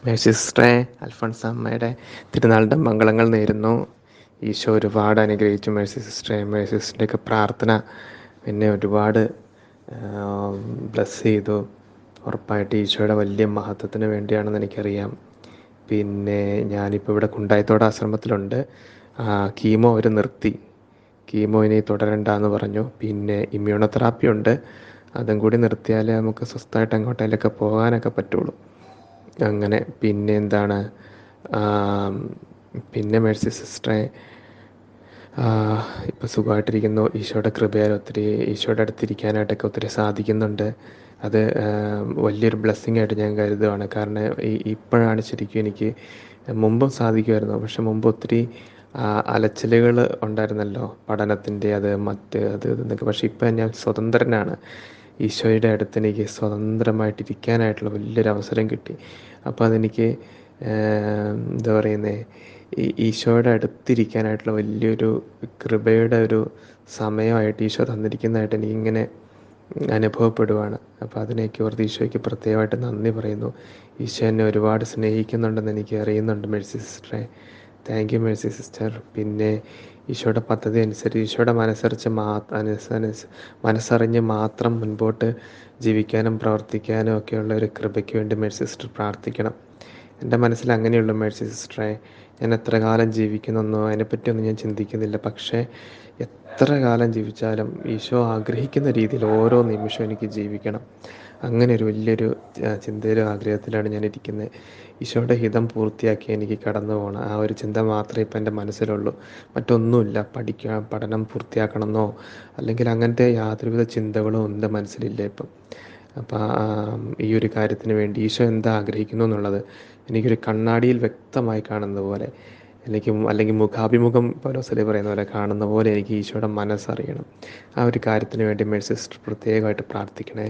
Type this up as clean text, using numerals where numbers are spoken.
Mercy സിസ്റ്ററെ, അൽഫോൺസാമ്മയുടെ തിരുനാളിൻ്റെ മംഗളങ്ങൾ നേരുന്നു. ഈശോ ഒരുപാട് അനുഗ്രഹിച്ചു മേഴ്സി സിസ്റ്ററെ. മേഴ്സി സിസ്റ്ററിൻ്റെയൊക്കെ പ്രാർത്ഥന എന്നെ ഒരുപാട് ബ്ലസ് ചെയ്തു. ഉറപ്പായിട്ട് ഈശോയുടെ വലിയ മഹത്വത്തിന് വേണ്ടിയാണെന്ന് എനിക്കറിയാം. പിന്നെ ഞാനിപ്പോൾ ഇവിടെ കുണ്ടായത്തോട് ആശ്രമത്തിലുണ്ട്. കീമോ അവർ നിർത്തി, കീമോ ഇനി തുടരണ്ടെന്ന് പറഞ്ഞു. പിന്നെ ഇമ്മ്യൂണോതെറാപ്പി ഉണ്ട്, അതും കൂടി നിർത്തിയാലേ നമുക്ക് സ്വസ്ഥമായിട്ട് എങ്ങോട്ടേലൊക്കെ പോകാനൊക്കെ പറ്റുള്ളൂ. അങ്ങനെ പിന്നെ എന്താണ്, പിന്നെ മേഴ്സി സിസ്റ്ററെ ഇപ്പോൾ സുഖമായിട്ടിരിക്കുന്നു. ഈശോയുടെ കൃപയാൽ ഒത്തിരി ഈശോയുടെ അടുത്തിരിക്കാനായിട്ടൊക്കെ ഒത്തിരി സാധിക്കുന്നുണ്ട്. അത് വലിയൊരു ബ്ലെസ്സിങ് ആയിട്ട് ഞാൻ കരുതുകയാണ്. കാരണം ഇപ്പോഴാണ് ശരിക്കും എനിക്ക്, മുമ്പും സാധിക്കുമായിരുന്നു, പക്ഷെ മുമ്പ് ഒത്തിരി അലച്ചിലുകൾ ഉണ്ടായിരുന്നല്ലോ, പഠനത്തിൻ്റെ അത് എന്നൊക്കെ. പക്ഷെ ഇപ്പം ഞാൻ സ്വതന്ത്രനാണ്. ഈശോയുടെ അടുത്ത് എനിക്ക് സ്വതന്ത്രമായിട്ടിരിക്കാനായിട്ടുള്ള വലിയൊരു അവസരം കിട്ടി. അപ്പോൾ അതെനിക്ക് എന്താ പറയുന്നത്, ഈശോയുടെ അടുത്തിരിക്കാനായിട്ടുള്ള വലിയൊരു കൃപയുടെ ഒരു സമയമായിട്ട് ഈശോ തന്നിരിക്കുന്നതായിട്ട് എനിക്കിങ്ങനെ അനുഭവപ്പെടുവാണ്. അപ്പോൾ അതിനേക്ക് ഓർത്ത് ഈശോയ്ക്ക് പ്രത്യേകമായിട്ട് നന്ദി പറയുന്നു. ഈശോ എന്നെ ഒരുപാട് സ്നേഹിക്കുന്നുണ്ടെന്ന് എനിക്ക് അറിയുന്നുണ്ട് മേഴ്സി സിസ്റ്ററെ. Thank you Mercy sister. പിന്നെ ഈശോയുടെ പദ്ധതി അനുസരിച്ച്, ഈശോയുടെ മനസ്സറിഞ്ഞ് മാത്രം മുൻപോട്ട് ജീവിക്കാനും പ്രവർത്തിക്കാനും ഒക്കെയുള്ള ഒരു കൃപയ്ക്ക് വേണ്ടി മേഴ്സി സിസ്റ്റർ പ്രാർത്ഥിക്കണം. എൻ്റെ മനസ്സിൽ അങ്ങനെയുള്ള മേഴ്സി സിസ്റ്ററെ, ഞാൻ എത്ര കാലം ജീവിക്കുന്നെന്നോ അതിനെപ്പറ്റിയൊന്നും ഞാൻ ചിന്തിക്കുന്നില്ല. പക്ഷേ എത്ര കാലം ജീവിച്ചാലും ഈശോ ആഗ്രഹിക്കുന്ന രീതിയിൽ ഓരോ നിമിഷവും എനിക്ക് ജീവിക്കണം. അങ്ങനെ ഒരു വലിയൊരു ചിന്തയിലും ആഗ്രഹത്തിലാണ് ഞാൻ ഇരിക്കുന്നത്. ഈശോയുടെ ഹിതം പൂർത്തിയാക്കി എനിക്ക് കടന്നു പോകണം. ആ ഒരു ചിന്ത മാത്രമേ ഇപ്പം എൻ്റെ മനസ്സിലുള്ളൂ. മറ്റൊന്നുമില്ല. പഠനം പൂർത്തിയാക്കണമെന്നോ അല്ലെങ്കിൽ അങ്ങനത്തെ യാതൊരുവിധ ചിന്തകളും എൻ്റെ മനസ്സിലില്ല ഇപ്പം. അപ്പം ഈ ഒരു കാര്യത്തിന് വേണ്ടി ഈശോ എന്താ ആഗ്രഹിക്കുന്നു എന്നുള്ളത് എനിക്കൊരു കണ്ണാടിയിൽ വ്യക്തമായി കാണുന്ന പോലെ, അല്ലെങ്കിൽ മുഖാഭിമുഖം പൗലോസലി പറയുന്ന പോലെ കാണുന്ന പോലെ എനിക്ക് ഈശോയുടെ മനസ്സറിയണം. ആ ഒരു കാര്യത്തിന് വേണ്ടി മേഴ്സി സിസ്റ്റർ പ്രത്യേകമായിട്ട് പ്രാർത്ഥിക്കണേ.